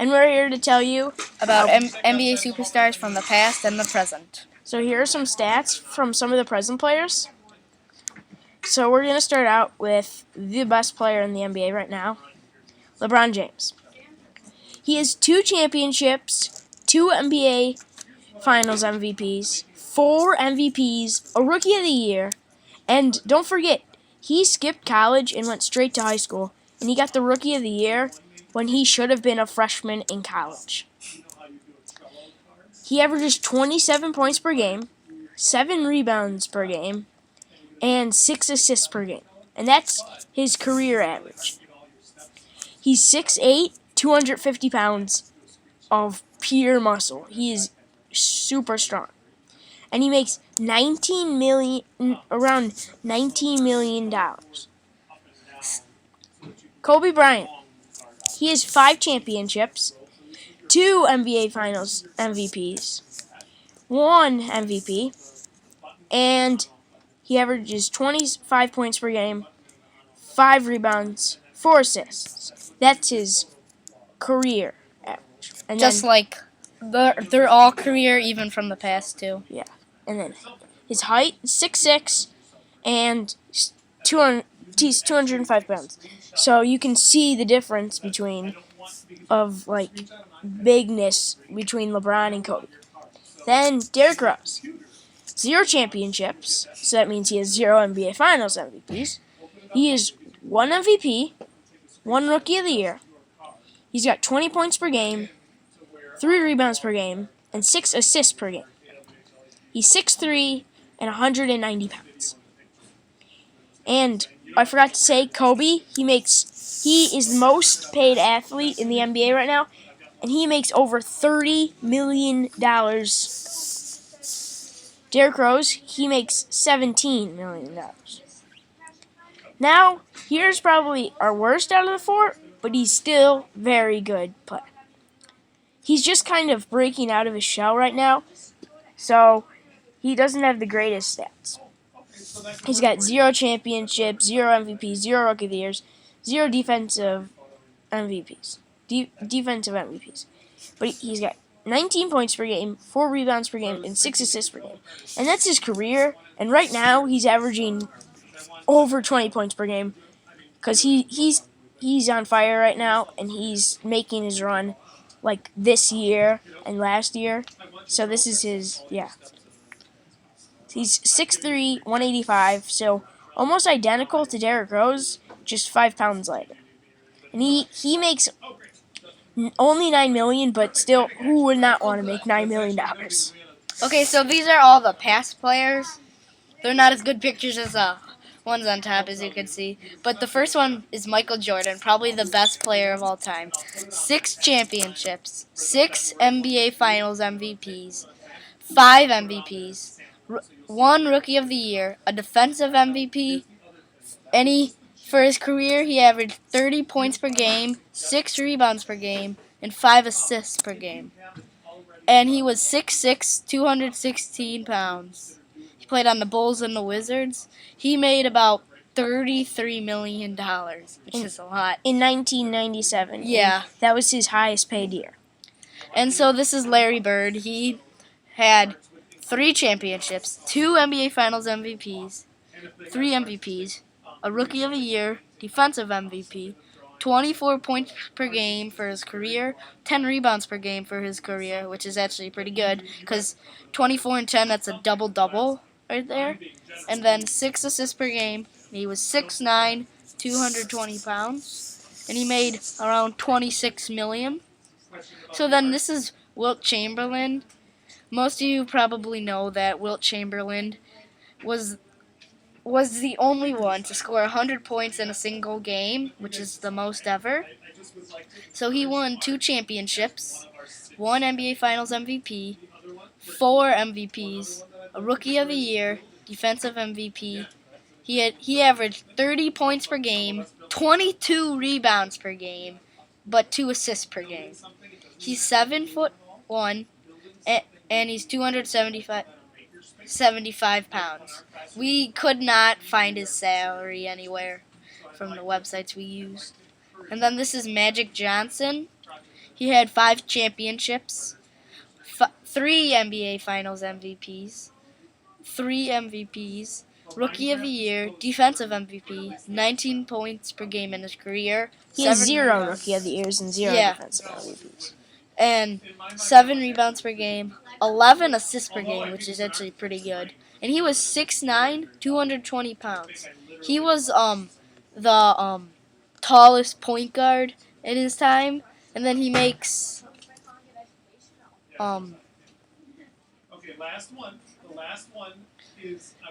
and we're here to tell you about NBA superstars from the past and the present. So here are some stats from some of the present players. So we're going to start out with the best player in the NBA right now, LeBron James. He has 2 championships, 2 NBA Finals MVPs, 4 MVPs, a Rookie of the Year, and don't forget, he skipped college and went straight to high school, and he got the Rookie of the Year when he should have been a freshman in college. He averages 27 points per game, 7 rebounds per game, and 6 assists per game. And that's his career average. He's 6'8", 250 pounds of pure muscle. He is super strong. And he makes around $19 million. Kobe Bryant. He has 5 championships, 2 NBA Finals MVPs, 1 MVP, and he averages 25 points per game, 5 rebounds, 4 assists. That's his career average. And Just like they're all career, even from the past too. Yeah. And then his height, 6'6", and he's 205 pounds. So you can see the difference of bigness between LeBron and Kobe. Then Derrick Rose, 0 championships, so that means he has 0 NBA Finals MVPs. He is 1 MVP, 1 Rookie of the Year. He's got 20 points per game, 3 rebounds per game, and 6 assists per game. He's 6'3" and 190 pounds. And I forgot to say, Kobe, he is the most paid athlete in the NBA right now, and he makes over $30 million. Derrick Rose, he makes $17 million. Now, here's probably our worst out of the 4, but he's still very good player. He's just kind of breaking out of his shell right now, so he doesn't have the greatest stats. He's got 0 championships, 0 MVPs, 0 Rookie of the Years, 0 defensive MVPs. But he's got 19 points per game, 4 rebounds per game, and 6 assists per game. And that's his career. And right now, he's averaging over 20 points per game because he's on fire right now, and he's making his run like this year and last year. So this is his, He's 6'3", 185, so almost identical to Derrick Rose, just 5 pounds lighter. And he makes only $9 million, but still, who would not want to make $9 million? Okay, so these are all the past players. They're not as good pictures as the ones on top, as you can see. But the first one is Michael Jordan, probably the best player of all time. 6 championships, 6 NBA Finals MVPs, 5 MVPs, 1 Rookie of the Year, a defensive MVP. For his career, he averaged 30 points per game, 6 rebounds per game, and 5 assists per game. And he was 6'6", 216 pounds. He played on the Bulls and the Wizards. He made about $33 million, which is a lot. In 1997. Yeah. That was his highest paid year. And so this is Larry Bird. He had 3 championships, 2 NBA Finals MVPs, 3 MVPs, a Rookie of the Year, defensive MVP, 24 points per game for his career, 10 rebounds per game for his career, which is actually pretty good because 24 and 10, that's a double-double right there. And then 6 assists per game. He was 6'9", 220 pounds, and he made around $26 million. So then this is Wilt Chamberlain. Most of you probably know that Wilt Chamberlain was the only one to score 100 points in a single game, which is the most ever. So he won 2 championships, 1 NBA Finals MVP, 4 MVPs, a Rookie of the Year, defensive MVP. He averaged 30 points per game, 22 rebounds per game, but 2 assists per game. He's 7'1", and he's 275 pounds. We could not find his salary anywhere from the websites we use. And then this is Magic Johnson. He had 5 championships, 3 NBA Finals MVPs, 3 MVPs, Rookie of the Year, Defensive MVP, 19 points per game in his career. He has 7 0 rebounds. Rookie of the Years and 0 Yeah. defensive MVPs. And 7 rebounds per game, 11 assists per game, which is actually pretty good. And he was 6'9", 220 pounds. He was the tallest point guard in his time, and then he makes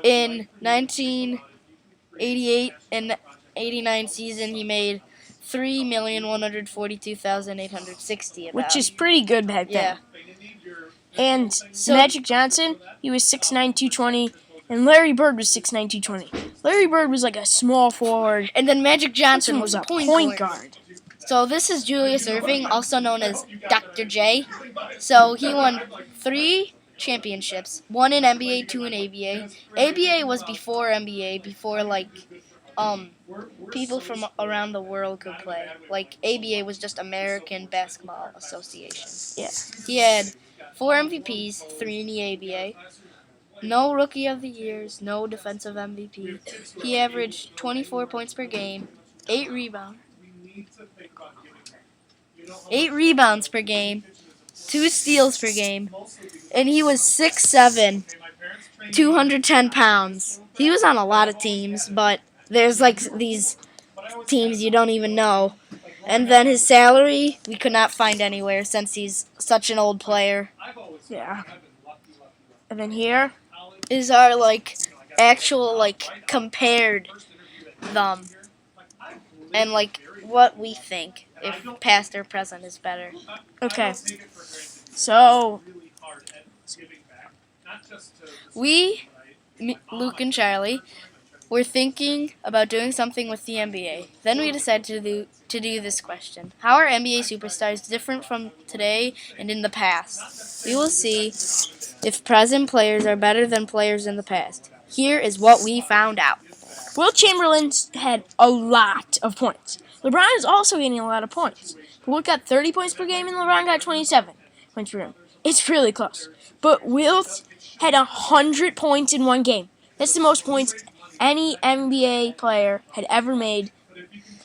in 1988 and 89 season he made 3,142,860. Which is pretty good back yeah. then. And So- Magic Johnson, he was 6'9", 220, and Larry Bird was 6'9", 220. Larry Bird was like a small forward. And then Magic Johnson Johnson was was a a point guard. guard. So this is Julius Erving, also known as Dr. J. So he won 3 championships, 1 in NBA, 2 in ABA. ABA was before NBA, before people from around the world could play. Like ABA was just American Basketball Association. Yeah. He had 4 MVPs, 3 in the ABA. No Rookie of the Years, no Defensive MVP. He averaged 24 points per game, 8 rebounds. 8 rebounds per game, 2 steals per game, and he was 6'7", 210 pounds. He was on a lot of teams, but there's like these teams you don't even know. And then his salary, we could not find anywhere since he's such an old player. Yeah. And then here, Is our actual compared them and what we think if past or present is better. okay. So, We, Luke and Charlie, were thinking about doing something with the NBA. Then we decided to do this question. How are NBA superstars different from today and in the past? We will see if present players are better than players in the past. Here is what we found out. Wilt Chamberlain's had a lot of points. LeBron is also getting a lot of points. Wilt got 30 points per game and LeBron got 27 points per game. It's really close. But Wilt had 100 points in one game. That's the most points any NBA player had ever made,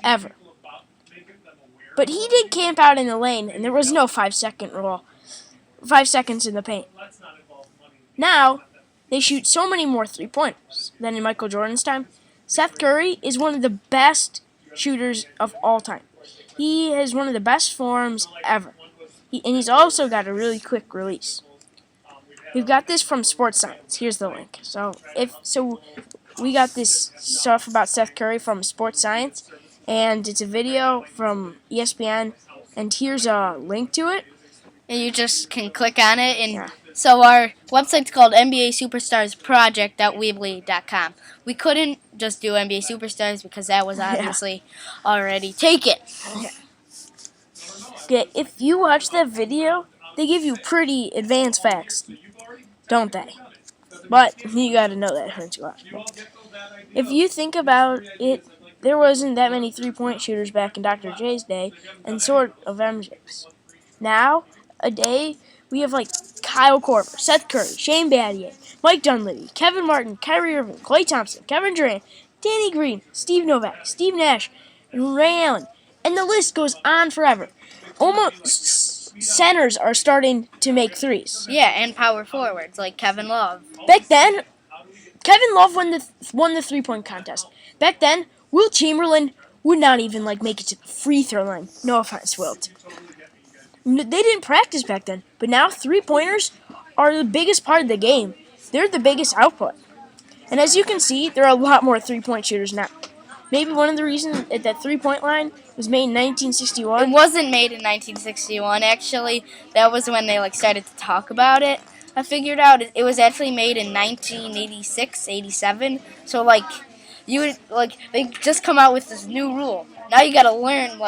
ever. But he did camp out in the lane, and there was no 5-second rule. 5 seconds in the paint. Now, they shoot so many more three-pointers than in Michael Jordan's time. Seth Curry is one of the best shooters of all time. He has one of the best forms ever. And he's also got a really quick release. We've got this from Sports Science. Here's the link. So we got this stuff about Seth Curry from Sports Science, and it's a video from ESPN, and here's a link to it. And you just can click on it. And Yeah. so our website's called NBA Superstars Project.weebly.com. We couldn't just do NBA Superstars because that was obviously already taken. Yeah, if you watch that video, they give you pretty advanced facts, don't they? But you gotta know that once you watch it. If you think about it, there wasn't that many three-point shooters back in Dr. J's day, and sort of MJ's. Now, a day, we have Kyle Korver, Seth Curry, Shane Battier, Mike Dunleavy, Kevin Martin, Kyrie Irving, Klay Thompson, Kevin Durant, Danny Green, Steve Novak, Steve Nash, and Ray Allen. And the list goes on forever. Almost centers are starting to make threes. Yeah, and power forwards like Kevin Love. Back then, Kevin Love won the three-point contest. Back then, Wilt Chamberlain would not even make it to the free throw line. No offense, Wilt. They didn't practice back then, but now three-pointers are the biggest part of the game. They're the biggest output. And as you can see, there are a lot more three-point shooters now. Maybe one of the reasons that three-point line was made in 1961. It wasn't made in 1961. Actually, that was when they started to talk about it. I figured out it was actually made in 1986, 87. So they just come out with this new rule. Now you got to learn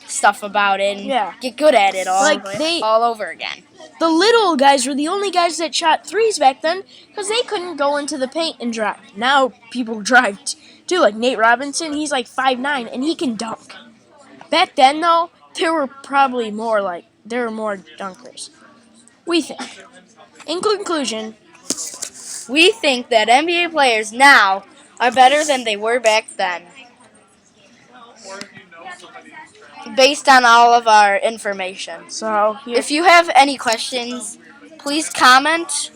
stuff about it and get good at it all over again. The little guys were the only guys that shot threes back then because they couldn't go into the paint and drive. Now people drive too, like Nate Robinson. He's 5'9", and he can dunk. Back then, though, there were more dunkers. We think. In conclusion, We think that NBA players now are better than they were back then, based on all of our information. so here, If you have any questions, please comment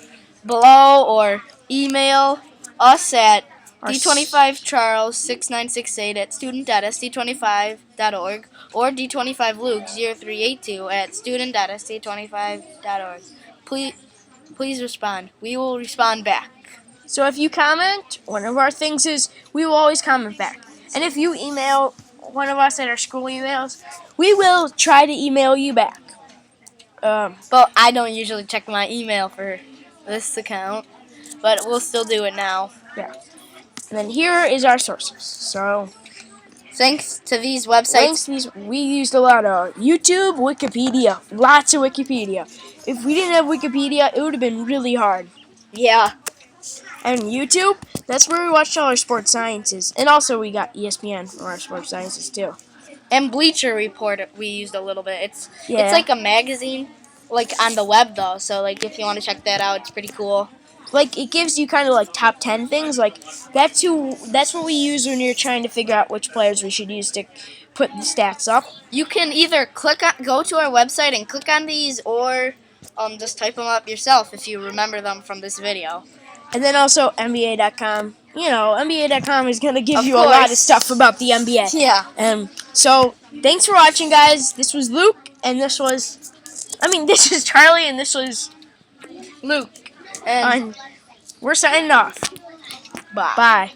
below or email us at d25charles6968@student.st25.org or d25luke0382@student.st25.org. Please respond. We will respond back. so if you comment, one of our things is we will always comment back. And if you email one of us at our school emails, we will try to email you back. But I don't usually check my email for this account, but we'll still do it now. Yeah. And then here is our sources. So Thanks to these websites. we used a lot of YouTube, Wikipedia, lots of Wikipedia. If we didn't have Wikipedia, it would have been really hard. Yeah. And YouTube, that's where we watched all our sports sciences. And also we got ESPN for our sports sciences too. And Bleacher Report we used a little bit. It's Yeah. like a magazine, like on the web though. So like if you want to check that out, it's pretty cool. Like it gives you kind of like top 10 things. Like that's what we use when you're trying to figure out which players we should use to put the stats up. You can either go to our website and click on these, or just type them up yourself if you remember them from this video. And then also NBA.com. You know, NBA.com is going to give Of you a lot of course. stuff about the NBA. Yeah. So thanks for watching, guys. This was Luke, and this is Charlie, and this was Luke. And we're signing off. bye. Bye.